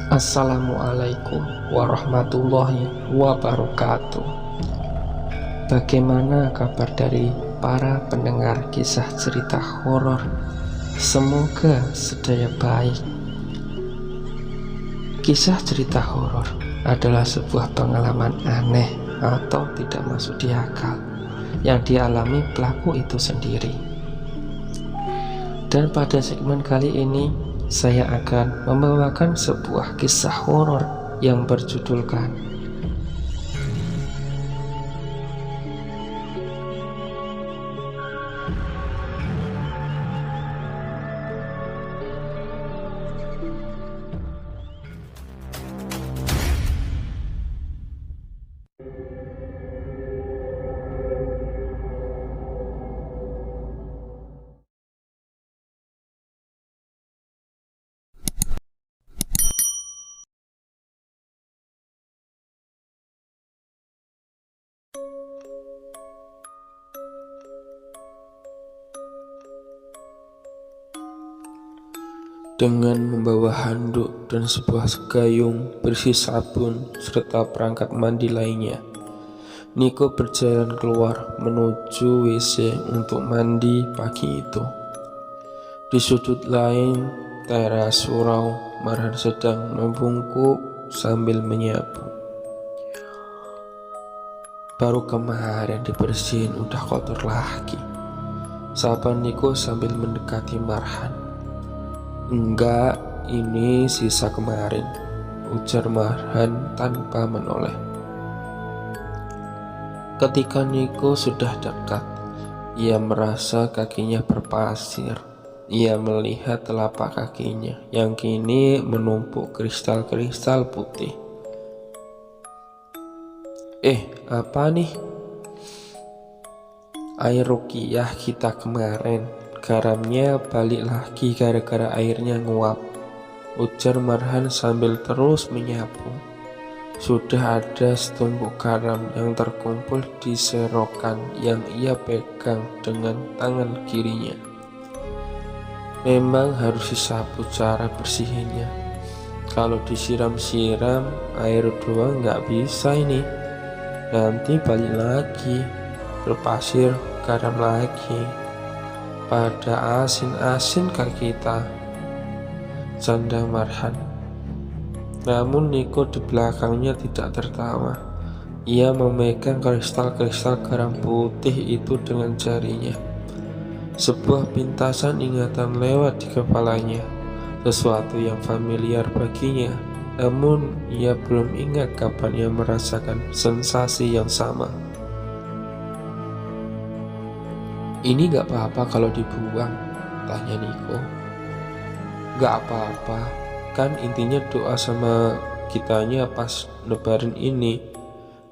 Assalamualaikum warahmatullahi wabarakatuh. Bagaimana kabar dari para pendengar kisah cerita horor? Semoga sedaya baik. Kisah cerita horor adalah sebuah pengalaman aneh atau tidak masuk di akal yang dialami pelaku itu sendiri. Dan pada segmen kali ini saya akan membawakan sebuah kisah horor yang berjudulkan Dengan membawa handuk dan sebuah gayung berisi sabun serta perangkat mandi lainnya, Niko berjalan keluar menuju WC untuk mandi pagi itu. Di sudut lain teras surau, Marhan sedang membungkuk sambil menyapu. Baru kemarin dibersihin udah kotor lagi, sapa Niko sambil mendekati Marhan. Enggak, ini sisa kemarin, ujar Marhan tanpa menoleh. Ketika Niko sudah dekat, ia merasa kakinya berpasir. Ia melihat telapak kakinya yang kini menumpuk kristal-kristal putih. Apa nih? Air ruqyah kita kemarin, garamnya balik lagi gara-gara airnya nguap, ujar Marhan sambil terus menyapu. Sudah ada setumpuk garam yang terkumpul di serokan yang ia pegang dengan tangan kirinya. Memang harus disapu cara bersihinnya. Kalau disiram-siram air doang nggak bisa ini. Nanti balik lagi, berpasir garam lagi. Pada asin-asin kaki kita, canda Marhan. Namun Niko di belakangnya tidak tertawa. Ia memegang kristal-kristal garam putih itu dengan jarinya. Sebuah pintasan ingatan lewat di kepalanya, sesuatu yang familiar baginya. Namun ia belum ingat kapan ia merasakan sensasi yang sama. Ini gak apa-apa kalau dibuang, tanya Niko. Gak apa-apa, kan intinya doa sama kitanya pas lebaran ini.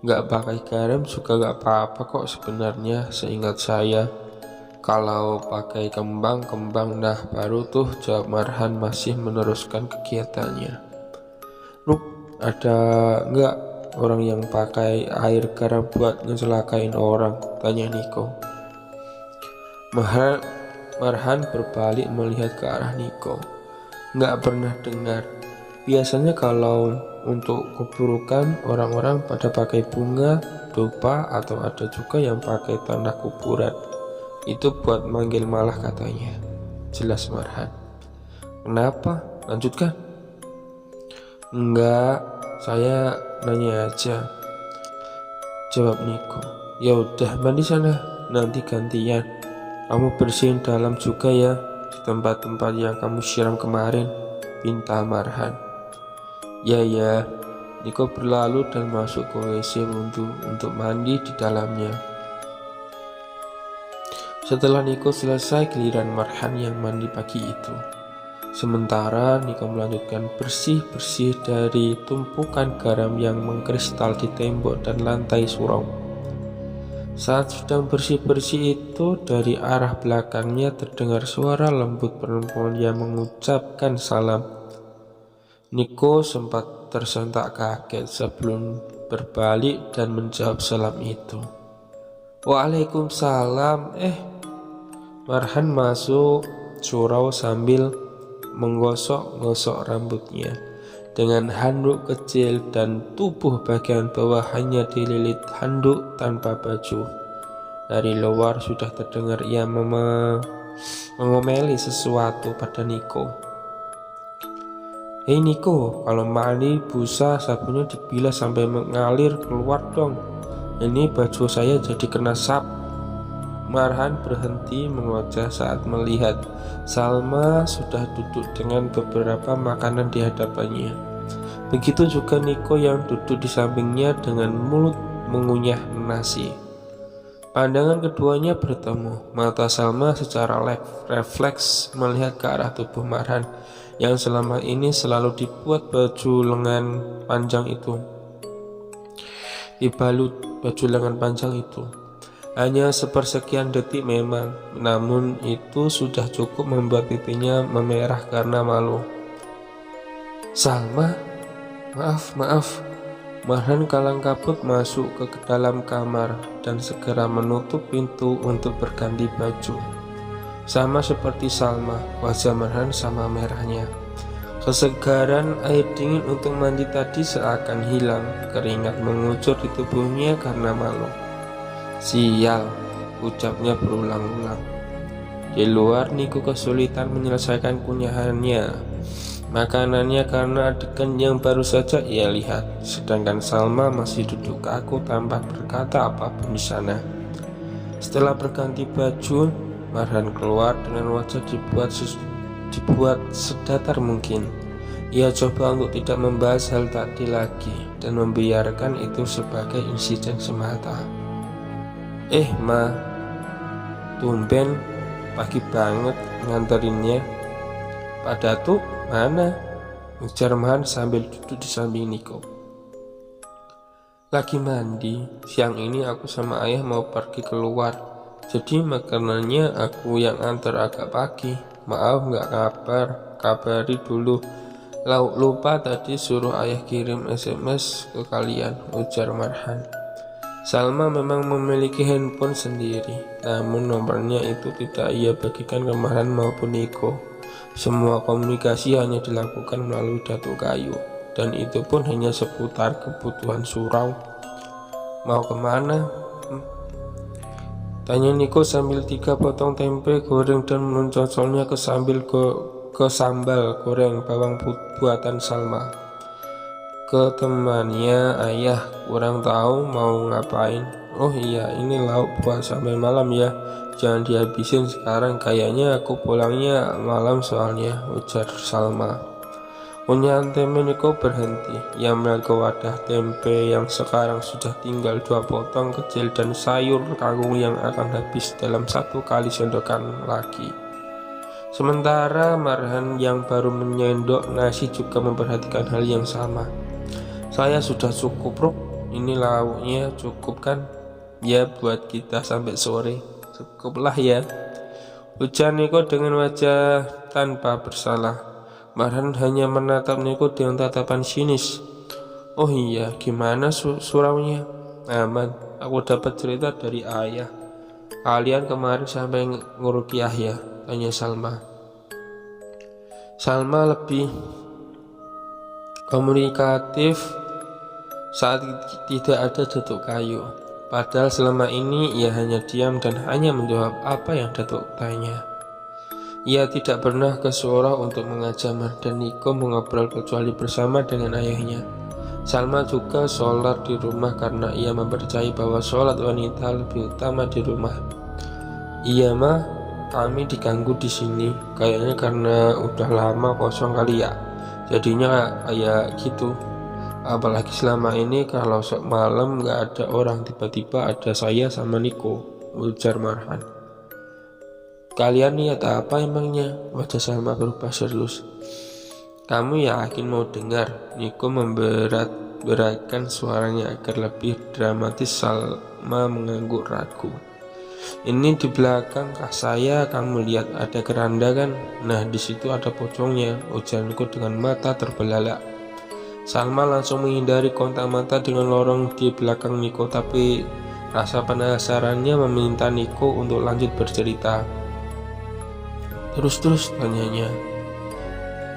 Gak pakai garam juga gak apa-apa kok sebenarnya, seingat saya. Kalau pakai kembang, nah baru tuh, jawab Marhan masih meneruskan kegiatannya. Rup, ada gak orang yang pakai air garam buat ngecelakain orang, tanya Niko. Marhan berbalik melihat ke arah Niko. Nggak pernah dengar. Biasanya kalau untuk keburukan orang-orang pada pakai bunga, dupa, atau ada juga yang pakai tanah kuburan. Itu buat manggil malah katanya, jelas Marhan. Kenapa? Lanjutkan. Enggak, saya nanya aja, jawab Niko. Ya udah, mandi sana, nanti gantian. Kamu bersihin dalam juga ya, di tempat-tempat yang kamu siram kemarin, pinta Marhan. Ya, Niko berlalu dan masuk ke WC untuk mandi di dalamnya. Setelah Niko selesai, giliran Marhan yang mandi pagi itu. Sementara Niko melanjutkan bersih-bersih dari tumpukan garam yang mengkristal di tembok dan lantai surau. Saat sedang bersih-bersih itu, dari arah belakangnya terdengar suara lembut perempuan yang mengucapkan salam. Niko sempat tersentak kaget sebelum berbalik dan menjawab salam itu. Waalaikumsalam. Marhan masuk surau sambil menggosok-gosok rambutnya. dengan handuk kecil dan tubuh bagian bawah hanya dililit handuk tanpa baju. Dari luar sudah terdengar ia mengomeli sesuatu pada Niko. "Hei Niko, kalau mandi busa sabunnya dibilas sampai mengalir keluar dong. Ini baju saya jadi kena sap." Marhan berhenti mengoceh saat melihat Salma sudah duduk dengan beberapa makanan di hadapannya. Begitu juga Niko yang duduk di sampingnya dengan mulut mengunyah nasi. Pandangan keduanya bertemu. Mata Salma secara refleks melihat ke arah tubuh Marhan yang selama ini selalu dibuat baju lengan panjang itu. Dibalut baju lengan panjang itu. Hanya sepersekian detik memang, namun itu sudah cukup membuat pipinya memerah karena malu. "Salma, maaf." Marhan kalang kabut masuk ke dalam kamar dan segera menutup pintu untuk berganti baju. Sama seperti Salma, wajah Marhan sama merahnya. Kesegaran air dingin untuk mandi tadi seakan hilang. Keringat mengucur di tubuhnya karena malu. "Sial," ucapnya berulang-ulang. Di luar, Niko kesulitan menyelesaikan kunyahannya. Makanannya karena adegan yang baru saja ia lihat, sedangkan Salma masih duduk kaku tanpa berkata apapun di sana. Setelah berganti baju, Marhan keluar dengan wajah dibuat sedatar mungkin. Ia coba untuk tidak membahas hal tadi lagi dan membiarkan itu sebagai insiden semata. Ma, tumben pagi banget nganterinnya. Pak Datuk mana?" ujar Marhan sambil duduk di samping Niko. "Lagi mandi. Siang ini aku sama ayah mau pergi keluar, jadi makanannya aku yang antar agak pagi. Maaf nggak kabari dulu. Lupa tadi suruh ayah kirim SMS ke kalian," ujar Marhan. Salma memang memiliki handphone sendiri, namun nomornya itu tidak ia bagikan ke Marhan maupun Niko. Semua komunikasi hanya dilakukan melalui Datuk Kayu, dan itu pun hanya seputar kebutuhan surau. "Mau kemana?" tanya Niko sambil 3 potong tempe goreng dan mencocolnya ke sambal goreng bawang buatan Salma. "Ke temannya ayah, kurang tahu mau ngapain." "Oh iya, ini lauk buat sampai malam ya. Jangan dihabisin sekarang, kayaknya aku pulangnya malam soalnya," ujar Salma. Kunyahan tempe Niko berhenti. Ia melihat ke wadah tempe yang sekarang sudah tinggal 2 potong kecil dan sayur kangkung yang akan habis dalam 1 kali sendokan lagi. Sementara Marhan yang baru menyendok nasi juga memperhatikan hal yang sama. "Saya sudah cukup, bro. Ini lauknya cukup kan? Ya buat kita sampai sore." "Cukuplah ya," ujar Niko dengan wajah tanpa bersalah. Marhan hanya menatap Niko dengan tatapan sinis. "Oh iya, gimana suraunya?" "Aman, aku dapat cerita dari ayah. Kalian kemarin sampai ngurukiah ya?" tanya Salma. Salma lebih komunikatif saat tidak ada Datuk Kayu. Padahal selama ini ia hanya diam dan hanya menjawab apa yang Datuk tanya. Ia tidak pernah ke surau untuk mengajak Marhan dan Niko mengobrol kecuali bersama dengan ayahnya. Salma juga sholat di rumah karena ia mempercayai bahwa sholat wanita lebih utama di rumah. "Iya mah, kami diganggu di sini. Kayaknya karena udah lama kosong kali ya. Jadinya kayak gitu. Apalagi selama ini kalau malam nggak ada orang, tiba-tiba ada saya sama Niko," ujar Marhan. "Kalian niat apa emangnya?" Wajah Salma berubah serius. "Kamu yakin mau dengar?" Niko memberatkan suaranya agar lebih dramatis. Salma mengangguk ragu. "Ini di belakang kah saya, kamu lihat ada keranda kan? Nah di situ ada pocongnya," ujar Niko dengan mata terbelalak. Salma langsung menghindari kontak mata dengan lorong di belakang Niko, tapi rasa penasarannya meminta Niko untuk lanjut bercerita. Terus tanyanya.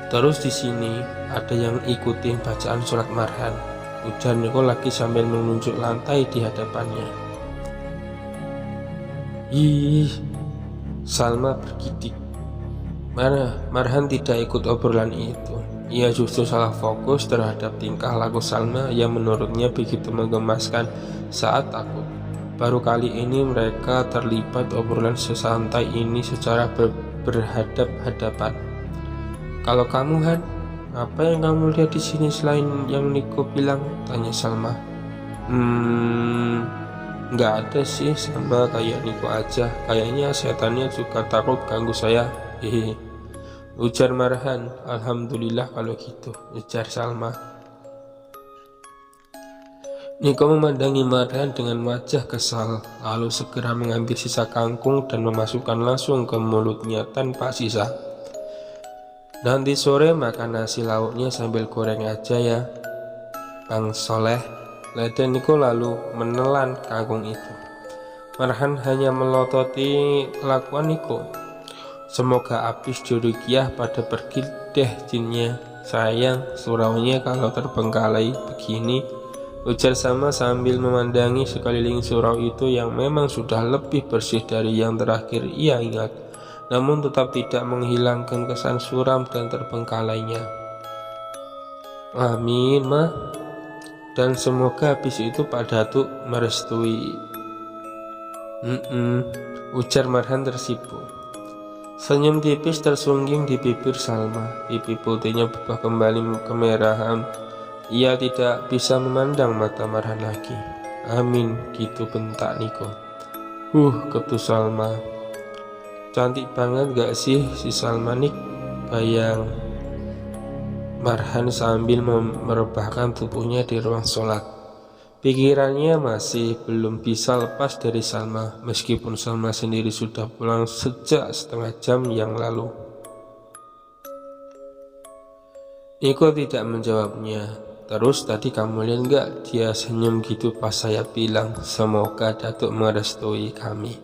Terus di sini ada yang ikutin bacaan surat Marhan, ujar Niko lagi sambil menunjuk lantai di hadapannya. Ih, Salma bergidik. Mana, Marhan tidak ikut obrolan itu. Ia justru salah fokus terhadap tingkah laku Salma yang menurutnya begitu menggemaskan saat takut. Baru kali ini mereka terlibat obrolan sesantai ini secara berhadap-hadapan. Kalau kamu, Han, apa yang kamu lihat di sini selain yang Niko bilang? Tanya Salma. Nggak ada sih, sama kayak Niko aja. Kayaknya setannya juga takut ganggu saya. Hehe. Ujar Marhan. Alhamdulillah kalau gitu, ujar Salma. Niko memandangi Marhan dengan wajah kesal, lalu segera mengambil sisa kangkung dan memasukkan langsung ke mulutnya tanpa sisa. Nanti sore makan nasi lauknya sambil goreng aja ya, Bang Soleh. Leda Niko lalu menelan kangkung itu. Marhan hanya melototi kelakuan Niko. Semoga habis jurikiah pada pergi deh jinnya. Sayang suraunya kalau terbengkalai begini, ujar Salma sambil memandangi sekeliling surau itu yang memang sudah lebih bersih dari yang terakhir ia ingat, namun tetap tidak menghilangkan kesan suram dan terbengkalainya. Amin, Ma. Dan semoga habis itu Pak Datuk merestui. Ujar Marhan tersipu. Senyum tipis tersungging di bibir Salma. Pipi putihnya berubah kembali kemerahan. Ia tidak bisa memandang mata Marhan lagi. Amin, gitu bentak Niko. Ketus Salma. Cantik banget gak sih si Salma, Nik? Bayang Marhan sambil merebahkan tubuhnya di ruang sholat. Pikirannya masih belum bisa lepas dari Salma, meskipun Salma sendiri sudah pulang sejak setengah jam yang lalu. Niko tidak menjawabnya. Terus tadi kamu lihat gak dia senyum gitu pas saya bilang semoga Datuk merestui kami?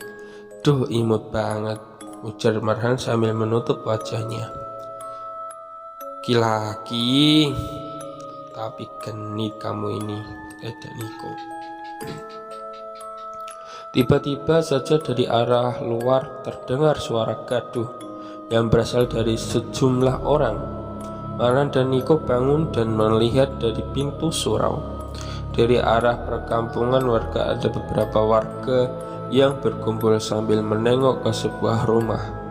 Duh, imut banget, ujar Marhan sambil menutup wajahnya. Laki-laki, tapi genit kamu ini, kata Niko. Tiba-tiba saja dari arah luar terdengar suara gaduh yang berasal dari sejumlah orang. Marhan dan Niko bangun dan melihat dari pintu surau. Dari arah perkampungan warga ada beberapa warga yang berkumpul sambil menengok ke sebuah rumah.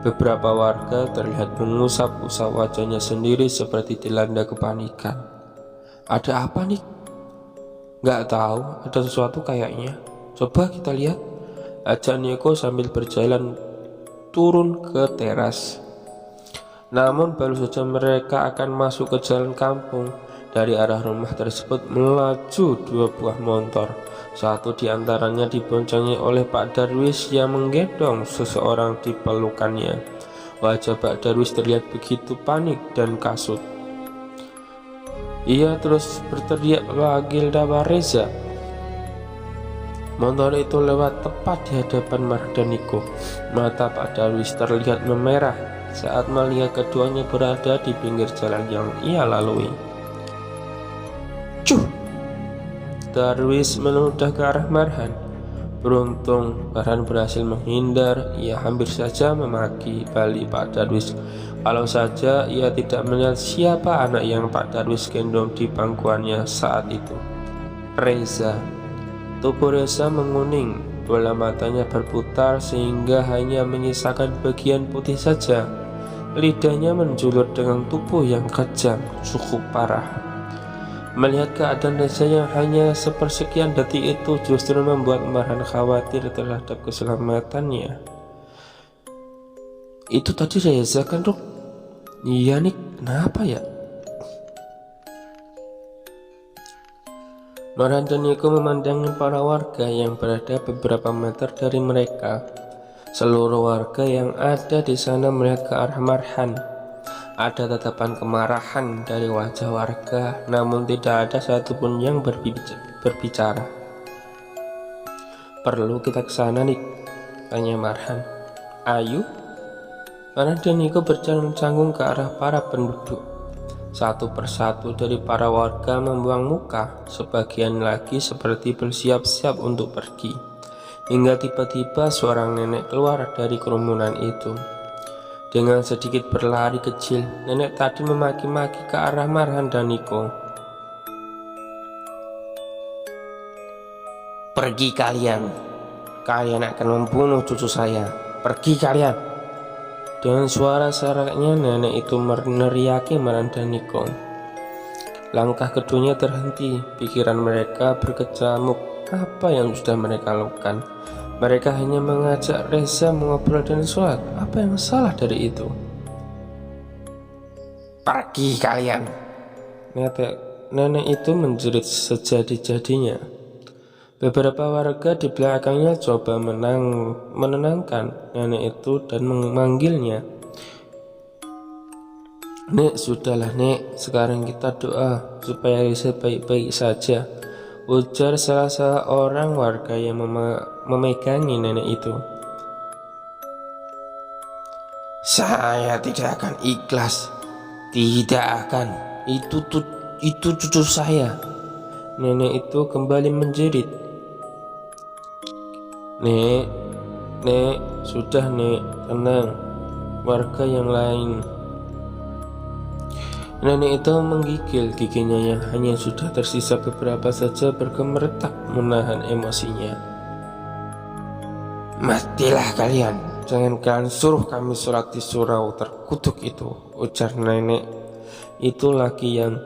Beberapa warga terlihat mengusap-usap wajahnya sendiri seperti dilanda kepanikan. Ada apa nih? Gak tahu, ada sesuatu kayaknya. Coba kita lihat, ajak Niko sambil berjalan turun ke teras. Namun baru saja mereka akan masuk ke jalan kampung, dari arah rumah tersebut melaju dua buah motor. Satu di antaranya diboncengi oleh Pak Darwis yang menggendong seseorang di pelukannya. Wajah Pak Darwis terlihat begitu panik dan kasut. Ia terus berteriak Wagilda Reza. Motor itu lewat tepat di hadapan Marhan dan Niko. Mata Pak Darwis terlihat memerah saat melihat keduanya berada di pinggir jalan yang ia lalui. Cuh! Darwis meludah ke arah Marhan. Beruntung Marhan berhasil menghindar. Ia hampir saja memaki balik Pak Darwis. Kalau saja ia tidak melihat siapa anak yang Pak Darwis gendong di pangkuannya saat itu. Reza. Tubuh Reza menguning, bola matanya berputar sehingga hanya menyisakan bagian putih saja. Lidahnya menjulur dengan tubuh yang kejam, cukup parah. Melihat keadaan Reza yang hanya sepersekian detik itu justru membuat Marhan khawatir terhadap keselamatannya. Itu tadi Reza kan, Dok? Iya nih, kenapa ya? Marhan dan Niko memandangi para warga yang berada beberapa meter dari mereka. Seluruh warga yang ada di sana melihat ke arah Marhan. Ada tatapan kemarahan dari wajah warga, namun tidak ada satupun yang berbicara. Perlu kita ke sana nih, tanya Marhan. Ayo, Marhan dan Niko berjalan canggung ke arah para penduduk. Satu persatu dari para warga membuang muka, sebagian lagi seperti bersiap-siap untuk pergi. Hingga tiba-tiba seorang nenek keluar dari kerumunan itu. Dengan sedikit berlari kecil, nenek tadi memaki-maki ke arah Marhan dan Niko. "Pergi kalian, kalian akan membunuh cucu saya. Pergi kalian!" Dengan suara seraknya nenek itu meneriaki Marhan dan Niko. Langkah keduanya terhenti, pikiran mereka berkecamuk. Apa yang sudah mereka lakukan? Mereka hanya mengajak Reza mengobrol dan sholat. Apa yang salah dari itu? "Pergi kalian!" Nenek itu menjerit sejadi-jadinya. Beberapa warga di belakangnya coba menenangkan nenek itu dan memanggilnya. "Nek, sudahlah Nek, sekarang kita doa supaya Reza baik-baik saja," ujar salah seorang warga yang memegangi nenek itu. "Saya tidak akan ikhlas, tidak akan. Itu cucu saya." Nenek itu kembali menjerit. Nek, sudah Nek, tenang." Warga yang lain. Nenek itu menggigil, giginya yang hanya sudah tersisa beberapa saja bergemeretak menahan emosinya. "Matilah kalian, jangan kalian suruh kami sholat di surau terkutuk itu," ujar nenek itu lagi yang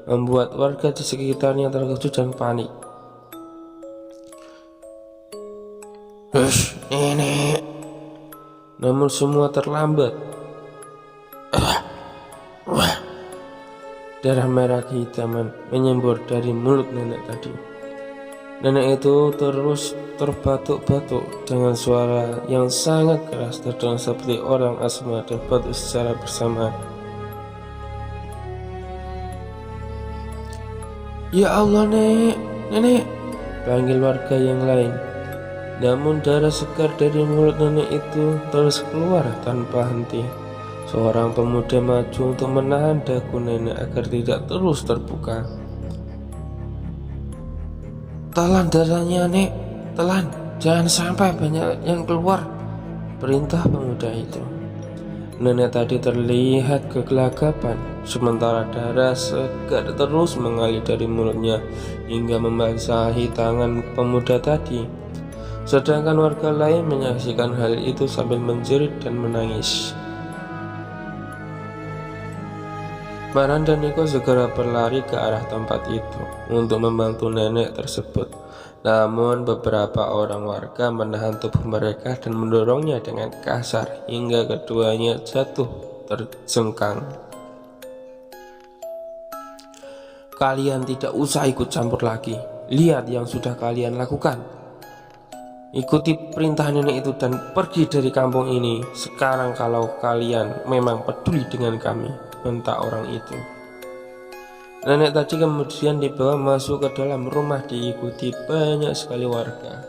membuat warga di sekitarnya terkejut dan panik. "Hush, nenek!" Namun semua terlambat. Darah merah kehitaman menyembur dari mulut nenek tadi. Nenek itu terus terbatuk-batuk dengan suara yang sangat keras, terdengar seperti orang asma dan batuk secara bersamaan. "Ya Allah, nenek!" panggil warga yang lain. Namun darah segar dari mulut nenek itu terus keluar tanpa henti. Seorang pemuda maju untuk menahan dagu nenek agar tidak terus terbuka. "Telan darahnya, Nek, telan, jangan sampai banyak yang keluar," perintah pemuda itu. Nenek tadi terlihat kegelagapan, sementara darah segar terus mengalir dari mulutnya hingga membasahi tangan pemuda tadi. Sedangkan warga lain menyaksikan hal itu sambil menjerit dan menangis. Marhan dan Niko segera berlari ke arah tempat itu untuk membantu nenek tersebut. Namun beberapa orang warga menahan tubuh mereka dan mendorongnya dengan kasar hingga keduanya jatuh terjengkang. "Kalian tidak usah ikut campur lagi. Lihat yang sudah kalian lakukan. Ikuti perintah nenek itu dan pergi dari kampung ini sekarang kalau kalian memang peduli dengan kami," bentak orang itu. Nenek tadi kemudian dibawa masuk ke dalam rumah diikuti banyak sekali warga.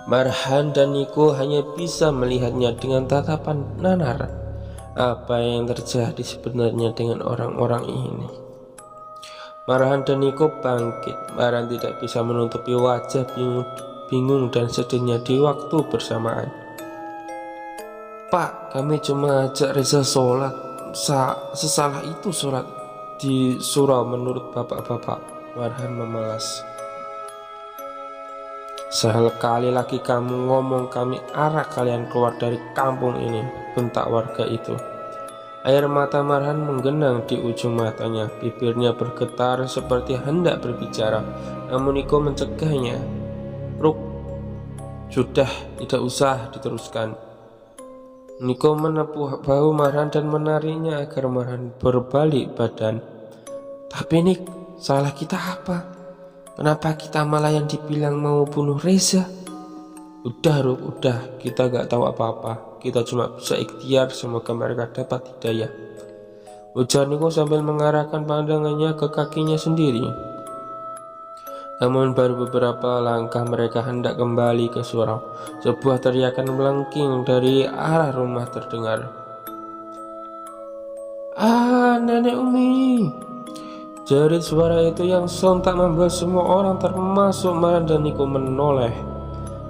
Marhan dan Niko hanya bisa melihatnya dengan tatapan nanar. Apa yang terjadi sebenarnya dengan orang-orang ini? Marhan dan Niko bangkit. Marhan tidak bisa menutupi wajah bingung dan sedihnya di waktu bersamaan. "Pak, kami cuma ajak Reza sholat. Sesalah itu sholat di surau menurut bapak-bapak," Marhan memelas. "Sekali lagi kamu ngomong, kami arak kalian keluar dari kampung ini," bentak warga itu. Air mata Marhan menggenang di ujung matanya, bibirnya bergetar seperti hendak berbicara, namun Niko mencegahnya. "Ruk, sudah, tidak usah diteruskan." Niko menepuk bahu Marhan dan menariknya agar Marhan berbalik badan. "Tapi Nik, salah kita apa? Kenapa kita malah yang dibilang mau bunuh Reza?" "Udah Ruk, udah, kita gak tahu apa-apa. Kita cuma bisa ikhtiar, semoga mereka dapat hidayah," ujar Niko sambil mengarahkan pandangannya ke kakinya sendiri. Namun baru beberapa langkah mereka hendak kembali ke surau, sebuah teriakan melengking dari arah rumah terdengar. "Ah, Nenek Umi!" Jerit suara itu yang sontak membuat semua orang termasuk Marhan dan Niko menoleh.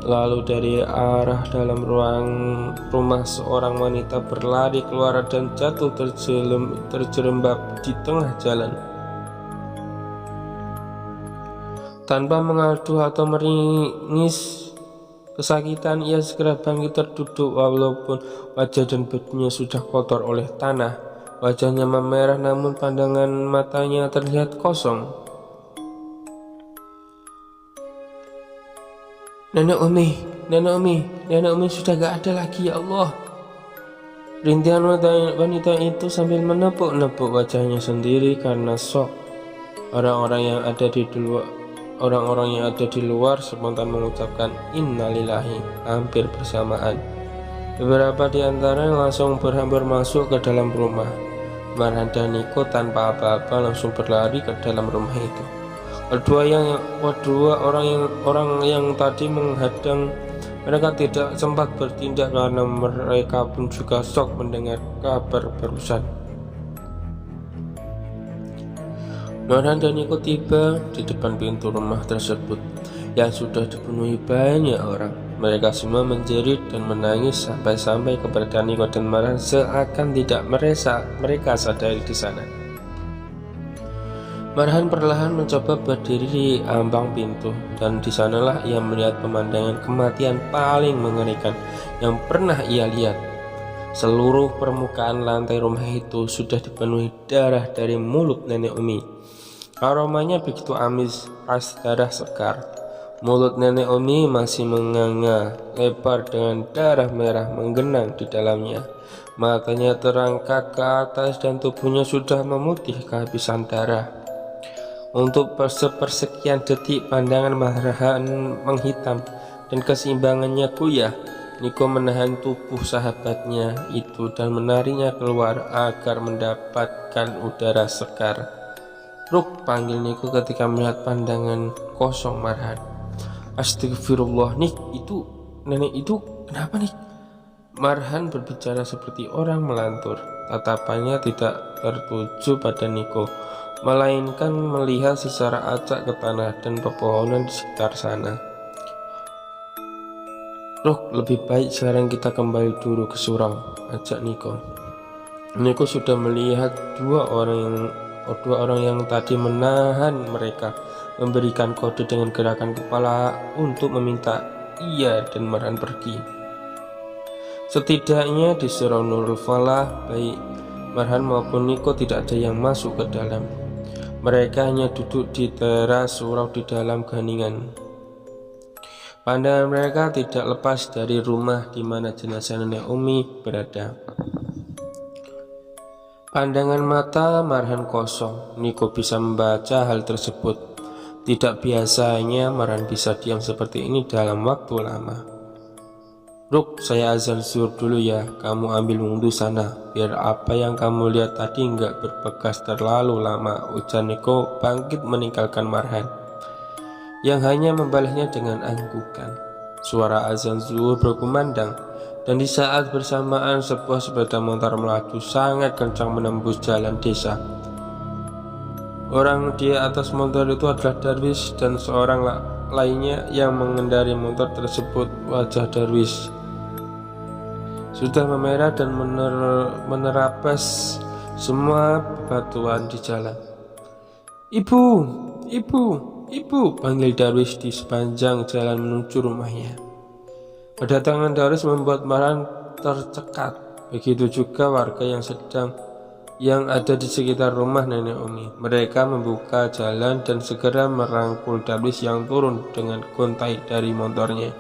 Lalu dari arah dalam ruang rumah seorang wanita berlari keluar dan jatuh terjerembab di tengah jalan. Tanpa mengaduh atau meringis kesakitan, ia segera bangkit terduduk walaupun wajah dan bajunya sudah kotor oleh tanah. Wajahnya memerah namun pandangan matanya terlihat kosong. Nenek Umi sudah gak ada lagi, ya Allah. Rintihan wanita itu sambil menepuk-nepuk wajahnya sendiri karena shock. Orang-orang yang ada di luar spontan mengucapkan innalillahi hampir bersamaan. Beberapa di antaranya langsung berhamburan masuk ke dalam rumah. Marhan dan Niko tanpa apa-apa langsung berlari ke dalam rumah itu. Kedua orang yang tadi menghadang mereka tidak sempat bertindak karena mereka pun juga shock mendengar kabar barusan. Marhan dan Niko tiba di depan pintu rumah tersebut yang sudah dipenuhi banyak orang. Mereka semua menjerit dan menangis sampai keberadaan Niko dan Marhan seakan tidak mereka sadari di sana. Marhan perlahan mencoba berdiri di ambang pintu, dan di sanalah ia melihat pemandangan kematian paling mengerikan yang pernah ia lihat. Seluruh permukaan lantai rumah itu sudah dipenuhi darah dari mulut Nenek Umi. Aromanya begitu amis, khas darah sekar. Mulut Nenek Umi masih menganga lebar dengan darah merah menggenang di dalamnya. Matanya terangkat ke atas dan tubuhnya sudah memutih kehabisan darah. Untuk sepersekian detik pandangan Marhan menghitam dan keseimbangannya goyah. Niko menahan tubuh sahabatnya itu dan menariknya keluar agar mendapatkan udara segar. "Ruk," panggil Niko ketika melihat pandangan kosong Marhan. "Astagfirullah, Nik, itu nenek itu kenapa, Nik?" Marhan berbicara seperti orang melantur. Tatapannya tidak tertuju pada Niko, melainkan melihat secara acak ke tanah dan pepohonan di sekitar sana. "Ruk, lebih baik sekarang kita kembali dulu ke surau," ajak Niko. Niko sudah melihat dua orang yang tadi menahan mereka, memberikan kode dengan gerakan kepala untuk meminta ia dan Marhan pergi. Setidaknya di surau Nurul Falah, baik Marhan maupun Niko tidak ada yang masuk ke dalam. Mereka hanya duduk di teras surau di dalam keheningan. Pandangan mereka tidak lepas dari rumah di mana jenazah Nenek Umi berada. Pandangan mata Marhan kosong. Niko bisa membaca hal tersebut. Tidak biasanya Marhan bisa diam seperti ini dalam waktu lama. "Ruk, saya azan zuhur dulu ya. Kamu ambil wudhu sana, biar apa yang kamu lihat tadi nggak berbekas terlalu lama," ujar Niko bangkit meninggalkan Marhan, yang hanya membalasnya dengan anggukan. Suara azan zuhur berkumandang, dan di saat bersamaan sebuah sepeda motor melaju sangat kencang menembus jalan desa. Orang di atas motor itu adalah Darwis dan seorang lainnya yang mengendari motor tersebut. Wajah Darwis sudah memerah dan menerabas semua bebatuan di jalan. Ibu, panggil Darwis di sepanjang jalan menuju rumahnya. Kedatangan Darwis membuat Marhan tercekat. Begitu juga warga yang ada di sekitar rumah Nenek Umi. Mereka membuka jalan dan segera merangkul Darwis yang turun dengan gontai dari motornya.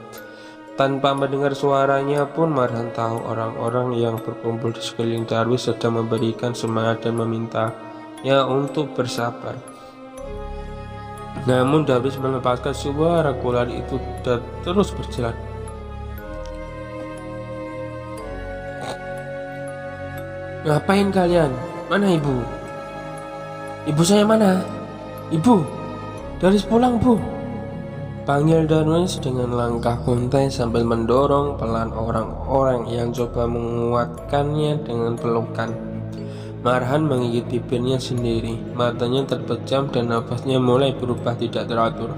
Tanpa mendengar suaranya pun Marhan tahu orang-orang yang berkumpul di sekeliling Darwis sedang memberikan semangat dan memintanya untuk bersabar. Namun Darwis melepaskan suara kular itu dan terus berjalan. "Ngapain kalian? Mana ibu? Ibu saya mana? Ibu, Darwis pulang, Bu," Panggil Darwis dengan langkah kuntai sambil mendorong pelan orang-orang yang coba menguatkannya dengan pelukan. Marhan menggigit bibirnya sendiri, matanya terpejam dan nafasnya mulai berubah tidak teratur.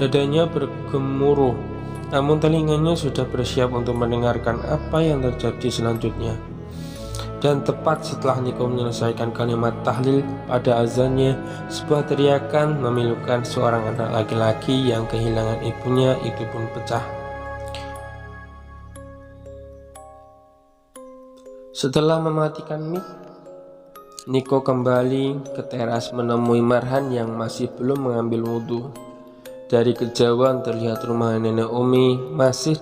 Dadanya bergemuruh, namun telinganya sudah bersiap untuk mendengarkan apa yang terjadi selanjutnya. Dan tepat setelah Niko menyelesaikan kalimat tahlil pada azannya, sebuah teriakan memilukan seorang anak laki-laki yang kehilangan ibunya itu pun pecah. Setelah mematikan mic, Niko kembali ke teras menemui Marhan yang masih belum mengambil wudhu. Dari kejauhan terlihat rumah nenek Umi masih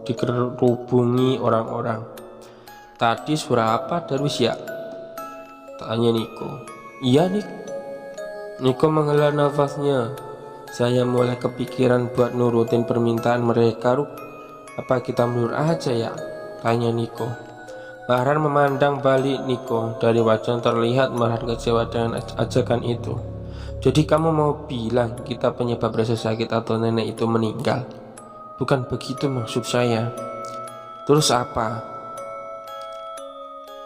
dikerubungi orang-orang. "Tadi suara apa, Darwis ya?" tanya Niko. "Iya, Nik." Niko menghela nafasnya. "Saya mulai kepikiran buat nurutin permintaan mereka, Ruk. Apa kita mundur aja ya?" tanya Niko. Marhan memandang balik Niko. Dari wajah terlihat Marhan kecewa dengan ajakan itu. "Jadi kamu mau bilang kita penyebab rasa sakit atau nenek itu meninggal?" "Bukan begitu maksud saya." "Terus apa?"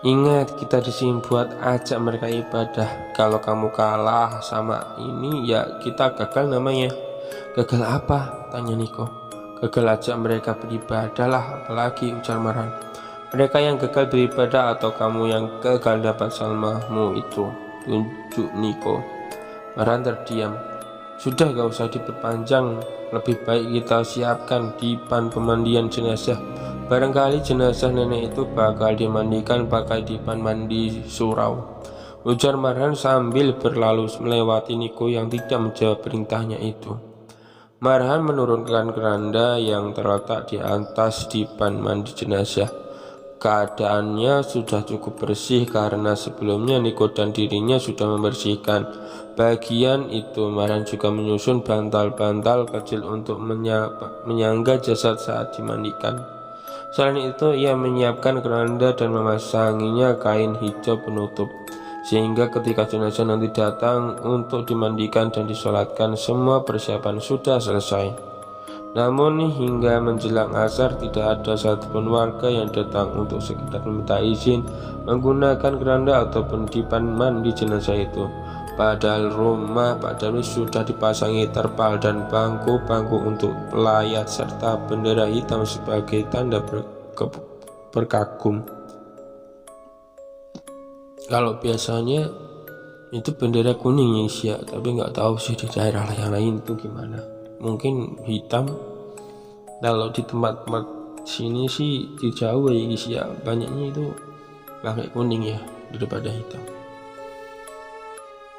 "Ingat, kita disini buat ajak mereka ibadah. Kalau kamu kalah sama ini ya kita gagal namanya." "Gagal apa?" tanya Niko. "Gagal ajak mereka beribadah lah, apalagi," ujar Marhan. "Mereka yang gagal beribadah atau kamu yang gagal dapat salmahmu itu?" tunjuk Niko. Marhan terdiam. "Sudah, gak usah diperpanjang. Lebih baik kita siapkan dipan pemandian jenazah. Barangkali jenazah nenek itu bakal dimandikan pakai dipan mandi surau," ujar Marhan sambil berlalu melewati Niko yang tidak menjawab perintahnya itu. Marhan menurunkan keranda yang terletak di atas dipan mandi jenazah. Keadaannya sudah cukup bersih karena sebelumnya Niko dan dirinya sudah membersihkan bagian itu. Marhan juga menyusun bantal-bantal kecil untuk menyangga jasad saat dimandikan. Selain itu, ia menyiapkan keranda dan memasanginya kain hijau penutup, sehingga ketika jenazah nanti datang untuk dimandikan dan disolatkan, semua persiapan sudah selesai. Namun hingga menjelang asar tidak ada satupun warga yang datang untuk sekedar meminta izin menggunakan keranda ataupun dipan mandi jenazah itu. Padahal rumah Pak Darwis sudah dipasangi terpal dan bangku-bangku untuk pelayat serta bendera hitam sebagai tanda berkagum. Kalau biasanya itu bendera kuning ya, tapi nggak tahu sih di daerah yang lain itu gimana. Mungkin hitam. Kalau di tempat-tempat sini sih di Jawa ya banyaknya itu pakai kuning ya daripada hitam.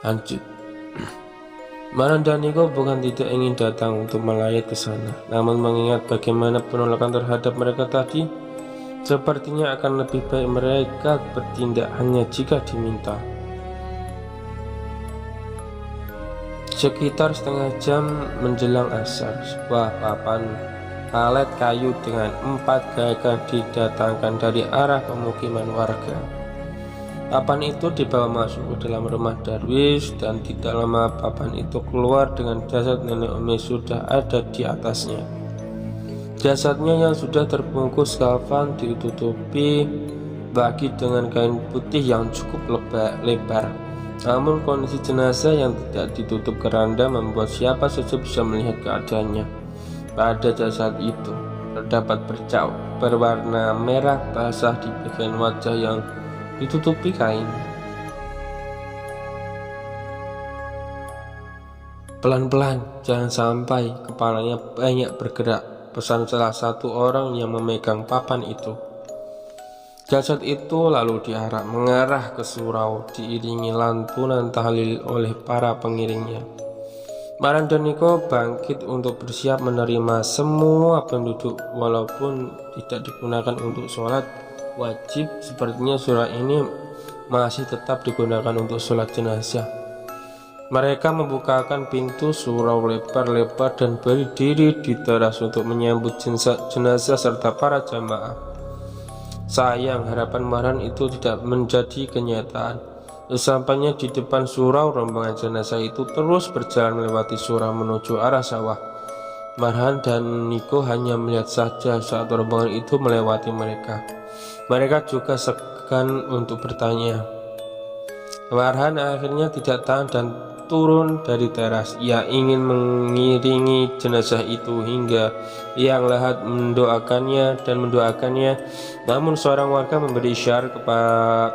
Lanjut. Marhan dan Niko bukan tidak ingin datang untuk melayat ke sana, namun mengingat bagaimana penolakan terhadap mereka tadi, sepertinya akan lebih baik mereka bertindak hanya jika diminta. Sekitar setengah jam menjelang asar, sebuah papan palet kayu dengan 4 gagang didatangkan dari arah pemukiman warga. Papan itu dibawa masuk ke dalam rumah Darwis, dan tidak lama papan itu keluar dengan jasad nenek Umi sudah ada di atasnya. Jasadnya yang sudah terbungkus kafan ditutupi bagi dengan kain putih yang cukup lebar. Namun kondisi jenazah yang tidak ditutup keranda membuat siapa saja bisa melihat keadaannya. Pada jasad itu terdapat bercak berwarna merah basah di bagian wajah yang ditutupi kain. "Pelan-pelan, jangan sampai kepalanya banyak bergerak," pesan salah satu orang yang memegang papan itu. Jasad itu lalu mengarah ke surau, diiringi lantunan tahlil oleh para pengiringnya. Marhan dan Niko bangkit untuk bersiap menerima semua penduduk. Walaupun tidak digunakan untuk sholat wajib, sepertinya surau ini masih tetap digunakan untuk sholat jenazah. Mereka membukakan pintu surau lebar-lebar dan berdiri di teras untuk menyambut jenazah serta para jamaah. Sayang, harapan Marhan itu tidak menjadi kenyataan. Sesampainya di depan surau, rombongan jenazah itu terus berjalan melewati surau menuju arah sawah. Marhan dan Niko hanya melihat saja saat rombongan itu melewati mereka. Mereka juga segan untuk bertanya. Marhan akhirnya tidak tahan dan turun dari teras. Ia ingin mengiringi jenazah itu hingga yang lahat mendoakannya. Namun seorang warga memberi isyarat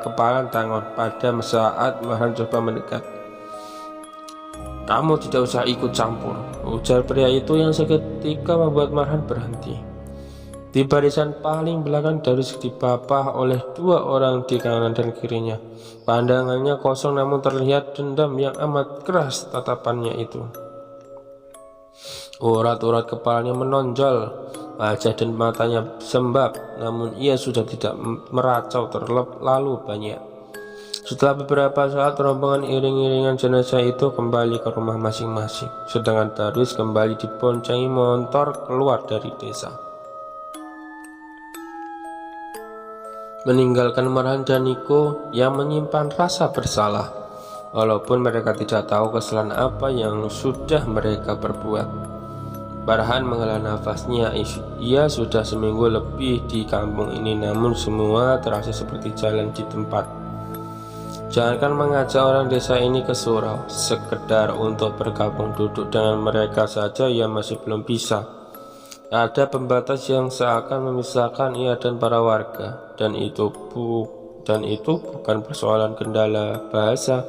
kepalan tangan pada saat Marhan coba mendekat. "Kamu tidak usah ikut campur," ujar pria itu yang seketika membuat Marhan berhenti. Di barisan paling belakang Darwis dipapah oleh dua orang di kanan dan kirinya. Pandangannya kosong namun terlihat dendam yang amat keras tatapannya itu. Urat-urat kepalanya menonjol, wajah dan matanya sembab, namun ia sudah tidak meracau terlalu banyak. Setelah beberapa saat, rombongan iring-iringan jenazah itu kembali ke rumah masing-masing, sedangkan Darwis kembali diboncengi motor keluar dari desa. Meninggalkan Marhan dan Niko yang menyimpan rasa bersalah, walaupun mereka tidak tahu kesalahan apa yang sudah mereka perbuat. Marhan menghela nafasnya. Ia sudah seminggu lebih di kampung ini, namun semua terasa seperti jalan di tempat. Jangankan mengajak orang desa ini ke surau, sekedar untuk bergabung duduk dengan mereka saja ia masih belum bisa. Ada pembatas yang seakan memisahkan ia dan para warga, dan itu bukan persoalan kendala bahasa.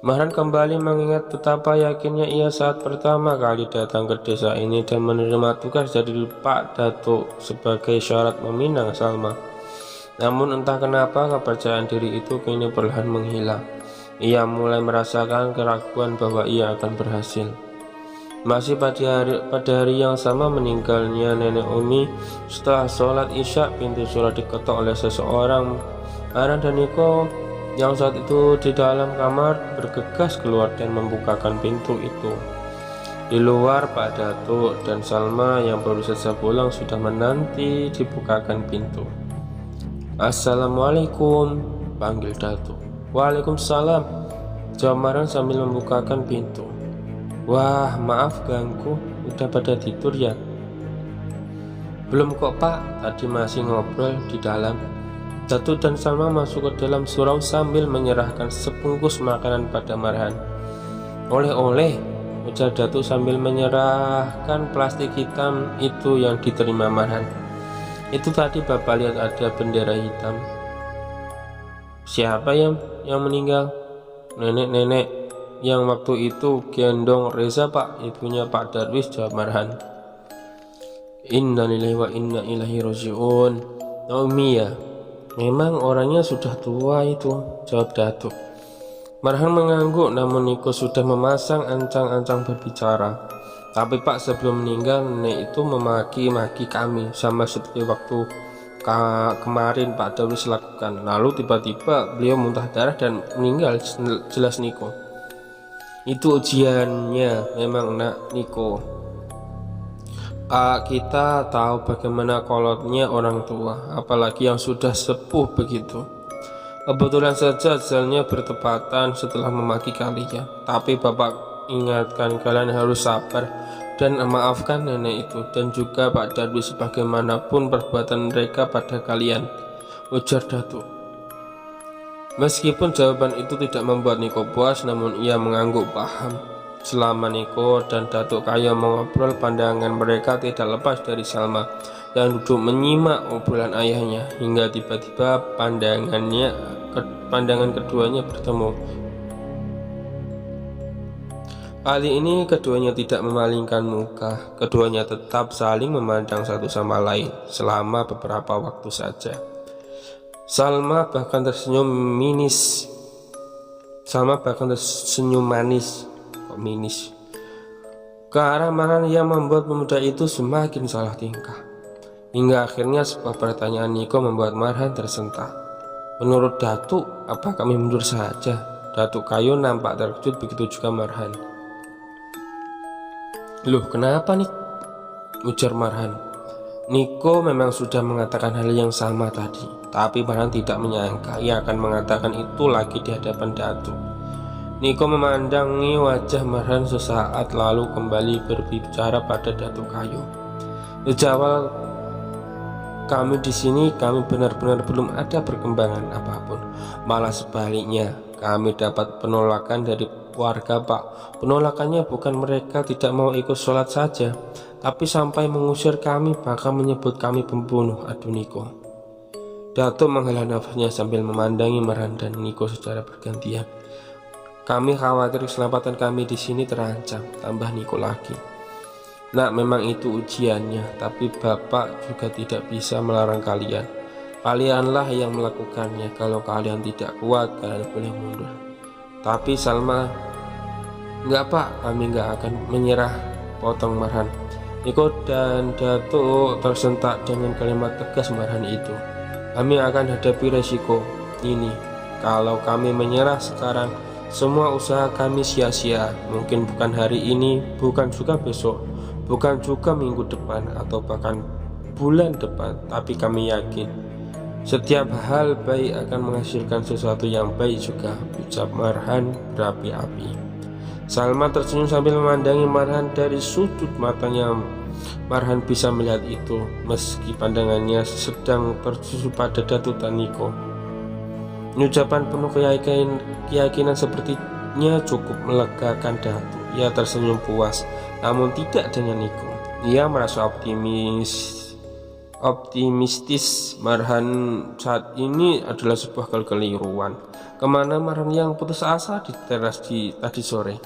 Marhan kembali mengingat betapa yakinnya ia saat pertama kali datang ke desa ini dan menerima tugas dari Pak Datuk sebagai syarat meminang Salma. Namun entah kenapa kepercayaan diri itu kini perlahan menghilang. Ia mulai merasakan keraguan bahwa ia akan berhasil. Masih pada hari yang sama meninggalnya nenek Umi. Setelah sholat isya, pintu surau diketok oleh seseorang. Marhan dan Niko yang saat itu di dalam kamar bergegas keluar dan membukakan pintu itu. Di luar, Pak Datuk dan Salma yang baru saja pulang sudah menanti dibukakan pintu. "Assalamualaikum," panggil Datuk. "Waalaikumsalam," jawab Marhan sambil membukakan pintu. "Wah, maaf ganggu, udah pada tidur ya?" "Belum kok Pak, tadi masih ngobrol di dalam." Datuk dan Salma masuk ke dalam surau sambil menyerahkan sebungkus makanan pada Marhan. "Oleh-oleh," ujar Datuk sambil menyerahkan plastik hitam itu yang diterima Marhan. "Itu tadi Bapak lihat ada bendera hitam." "Siapa yang meninggal?" "Nenek-nenek yang waktu itu gendong Reza Pak, ibunya Pak Darwis," jawab Marhan. "Innalillahi wa inna ilaihi rajiun." "Umi ya? Memang orangnya sudah tua itu," jawab Datuk. Marhan mengangguk, namun Niko sudah memasang ancang-ancang berbicara. "Tapi Pak, sebelum meninggal nenek itu memaki-maki kami sama seperti waktu kemarin Pak Darwis lakukan. Lalu tiba-tiba beliau muntah darah dan meninggal," jelas Niko. "Itu ujiannya memang nak Niko. Kita tahu bagaimana kolotnya orang tua, apalagi yang sudah sepuh begitu. Kebetulan saja ajalnya bertepatan setelah memaki kalian. Tapi Bapak ingatkan kalian harus sabar dan maafkan nenek itu dan juga Pak Darwis bagaimanapun perbuatan mereka pada kalian," ujar Datuk. Meskipun jawaban itu tidak membuat Niko puas, namun ia mengangguk paham. Selama Niko dan Datuk Kayo mengobrol, pandangan mereka tidak lepas dari Salma yang duduk menyimak obrolan ayahnya, hingga tiba-tiba pandangan keduanya bertemu. Kali ini keduanya tidak memalingkan muka, keduanya tetap saling memandang satu sama lain selama beberapa waktu saja. Salma bahkan tersenyum manis ke arah Marhan yang membuat pemuda itu semakin salah tingkah. Hingga akhirnya sebuah pertanyaan Niko membuat Marhan tersentak. "Menurut Datuk, apa kami mundur saja?" Datuk Kayo nampak terkejut, begitu juga Marhan. "Loh, kenapa nih?" ujar Marhan. "Niko memang sudah mengatakan hal yang sama tadi. Tapi Marhan tidak menyangka ia akan mengatakan itu lagi di hadapan Datuk. Niko memandangi wajah Marhan sesaat lalu kembali berbicara pada Datuk Kayu. Sejak awal kami di sini, kami benar-benar belum ada perkembangan apapun. Malah sebaliknya, kami dapat penolakan dari warga, Pak. Penolakannya bukan mereka tidak mau ikut sholat saja, tapi sampai mengusir kami, bahkan menyebut kami pembunuh. Aduh Niko. Datuk menghela nafasnya sambil memandangi Marhan dan Niko secara bergantian. Kami khawatir keselamatan kami di sini terancam, tambah Niko lagi. Nak, memang itu ujiannya, tapi Bapak juga tidak bisa melarang kalian. Kalianlah yang melakukannya. Kalau kalian tidak kuat, kalian boleh mundur. Tapi Salma, enggak Pak, kami enggak akan menyerah, potong Marhan. Niko dan Datuk tersentak dengan kalimat tegas Marhan itu. Kami akan hadapi resiko ini. Kalau kami menyerah sekarang, semua usaha kami sia-sia. Mungkin bukan hari ini, bukan juga besok, bukan juga minggu depan, atau bahkan bulan depan. Tapi kami yakin setiap hal baik akan menghasilkan sesuatu yang baik juga, ucap Marhan berapi-api. Salma tersenyum sambil memandangi Marhan dari sudut matanya. Marhan bisa melihat itu meski pandangannya sedang tertuju pada Datuk dan Niko. Ucapan penuh keyakinan sepertinya cukup melegakan Datuk. Ia tersenyum puas, namun tidak dengan Niko. Ia merasa optimistis. Marhan saat ini adalah sebuah kekeliruan. Kemana Marhan yang putus asa di teras tadi sore?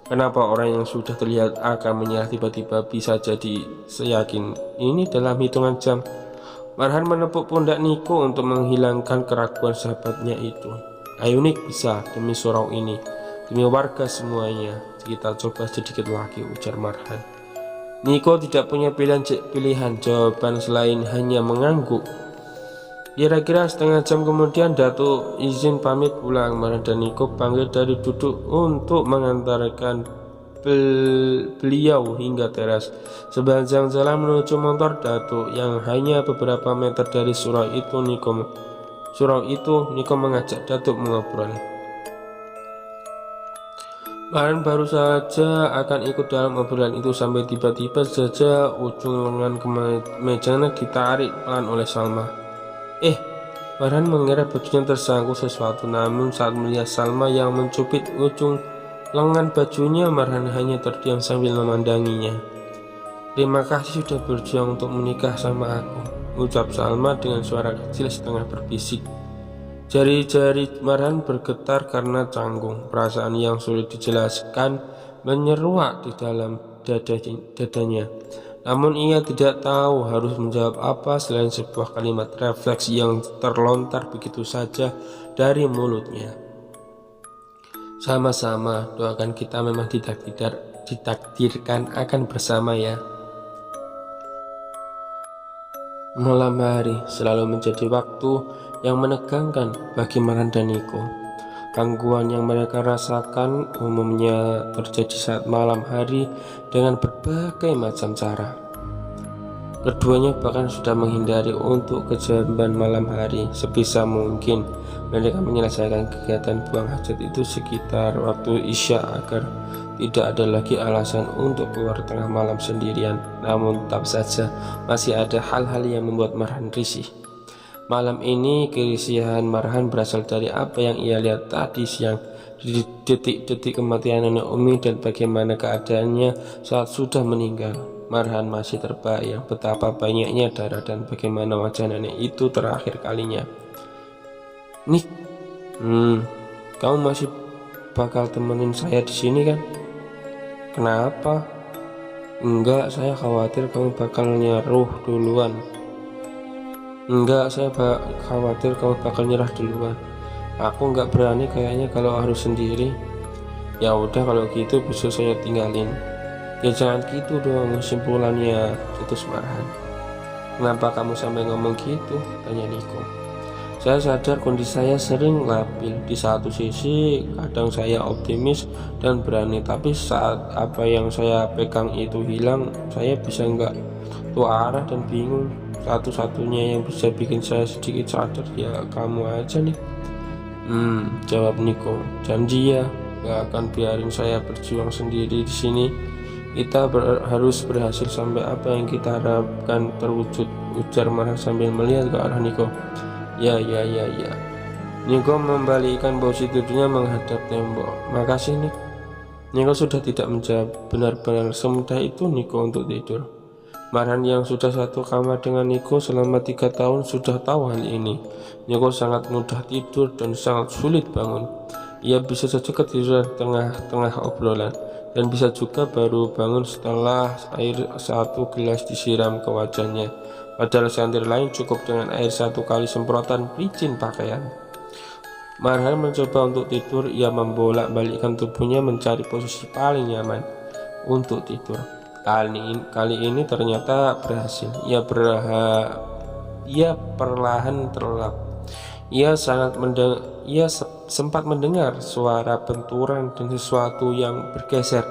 Kenapa orang yang sudah terlihat akan menyerah tiba-tiba bisa jadi seyakin ini dalam hitungan jam? Marhan menepuk pundak Niko untuk menghilangkan keraguan sahabatnya itu. Ayo Nik, bisa, demi surau ini, demi warga semuanya. Kita coba sedikit lagi, ujar Marhan. Niko tidak punya pilihan jawaban selain hanya mengangguk. Kira-kira setengah jam kemudian Datuk izin pamit pulang. Marhan dan Niko bangkit dari duduk untuk mengantarkan beliau hingga teras. Sepanjang jalan menuju motor Datuk yang hanya beberapa meter dari surau itu, Niko mengajak Datuk mengobrol. Marhan baru saja akan ikut dalam obrolan itu sampai tiba-tiba saja ujung lengan kemejanya ditarik pelan oleh Salma. Marhan mengira bajunya tersangkut sesuatu, namun saat melihat Salma yang mencubit ujung lengan bajunya, Marhan hanya terdiam sambil memandanginya. Terima kasih sudah berjuang untuk menikah sama aku, ucap Salma dengan suara kecil setengah berbisik. Jari-jari Marhan bergetar karena canggung. Perasaan yang sulit dijelaskan menyeruak di dalam dadanya. Namun ia tidak tahu harus menjawab apa selain sebuah kalimat refleks yang terlontar begitu saja dari mulutnya. Sama-sama, doakan kita memang ditakdirkan akan bersama ya. Malam hari selalu menjadi waktu yang menegangkan bagi Marhan dan Niko. Gangguan yang mereka rasakan umumnya terjadi saat malam hari dengan berbagai macam cara. Keduanya bahkan sudah menghindari untuk kejamban malam hari. Sebisa mungkin mereka menyelesaikan kegiatan buang hajat itu sekitar waktu Isya agar tidak ada lagi alasan untuk keluar tengah malam sendirian. Namun tetap saja masih ada hal-hal yang membuat Marhan risih. Malam ini kerisihan Marhan berasal dari apa yang ia lihat tadi siang, di detik-detik kematian nenek Umi dan bagaimana keadaannya saat sudah meninggal. Marhan masih terbayang betapa banyaknya darah dan bagaimana wajah nenek itu terakhir kalinya. Nik, kamu masih bakal temenin saya di sini kan? Kenapa? Enggak, saya khawatir kamu bakal nyaruh duluan. Enggak, saya khawatir kamu bakal nyerah duluan. Aku nggak berani kayaknya kalau harus sendiri. Ya udah kalau gitu besok saya tinggalin. Ya jangan gitu dong, kesimpulannya, putus Marhan. Kenapa kamu sampai ngomong gitu? Tanya Niko. Saya sadar kondisi saya sering labil. Di satu sisi kadang saya optimis dan berani, tapi saat apa yang saya pegang itu hilang, saya bisa nggak tahu arah dan bingung. Satu-satunya yang bisa bikin saya sedikit sadar ya kamu aja nih. Jawab Niko. Janji ya, gak akan biarin saya berjuang sendiri di sini. Kita harus berhasil sampai apa yang kita harapkan terwujud, ujar Marhan sambil melihat ke arah Niko. Ya. Niko membalikkan posisi tidurnya menghadap tembok. Makasih Nik. Niko sudah tidak menjawab. Benar-benar semudah itu Niko untuk tidur. Marhan yang sudah satu kamar dengan Niko selama 3 tahun sudah tahu hal ini. Niko sangat mudah tidur dan sangat sulit bangun. Ia bisa saja ketiduran tengah-tengah obrolan dan bisa juga baru bangun setelah air 1 gelas disiram ke wajahnya. Padahal seantir lain cukup dengan air 1 kali semprotan pelicin pakaian. Marhan mencoba untuk tidur. Ia membolak-balikkan tubuhnya mencari posisi paling nyaman untuk tidur. Kali ini ternyata berhasil. Ia perlahan terlelap. Ia sempat mendengar suara benturan dan sesuatu yang bergeser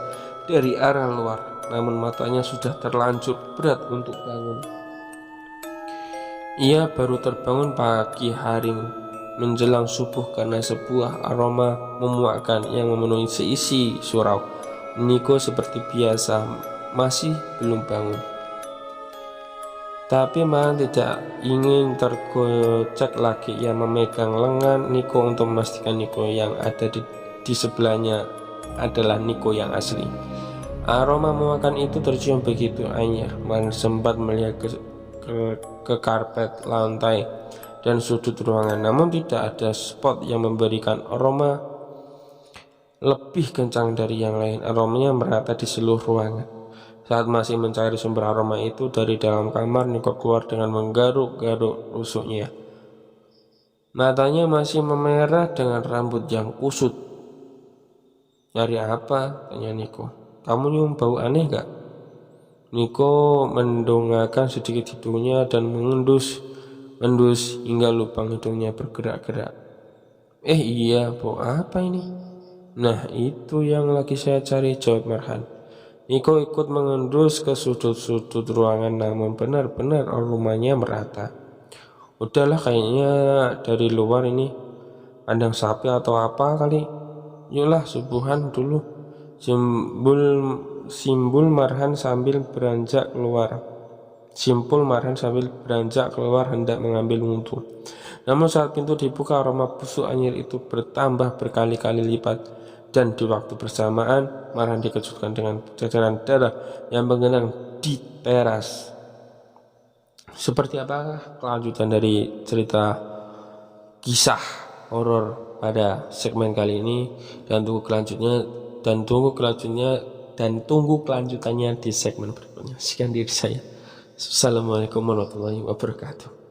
dari arah luar. Namun matanya sudah terlanjur berat untuk bangun. Ia baru terbangun pagi hari menjelang subuh karena sebuah aroma memuakkan yang memenuhi seisi surau. Niko seperti biasa masih belum bangun, tapi Marhan tidak ingin tergocek lagi. Ia memegang lengan Niko untuk memastikan Niko yang ada di sebelahnya adalah Niko yang asli. Aroma memuakkan itu tercium begitu anyar. Marhan sempat melihat ke karpet, lantai, dan sudut ruangan, namun tidak ada spot yang memberikan aroma lebih kencang dari yang lain. Aromanya merata di seluruh ruangan. Saat masih mencari sumber aroma itu, dari dalam kamar Niko keluar dengan menggaruk-garuk rusuknya. Matanya masih memerah dengan rambut yang kusut. Nyari apa? Tanya Niko. Kamu nyium bau aneh gak? Niko mendongakkan sedikit hidungnya dan mengendus hingga lubang hidungnya bergerak-gerak. Iya, bau apa ini? Nah, itu yang lagi saya cari, jawab Marhan. Niko ikut mengendus ke sudut-sudut ruangan, namun benar-benar aromanya merata. Udahlah, kayaknya dari luar ini kandang sapi atau apa kali. Yuklah subuhan dulu. Simpul Marhan sambil beranjak keluar hendak mengambil wudhu. Namun saat pintu dibuka, aroma busuk anyir itu bertambah berkali-kali lipat. Dan di waktu bersamaan Marhan dikejutkan dengan jajaran darah yang menggenang di teras. Seperti apakah kelanjutan dari cerita kisah horor pada segmen kali ini, dan tunggu kelanjutannya di segmen berikutnya. Sekian diri saya. Assalamualaikum warahmatullahi wabarakatuh.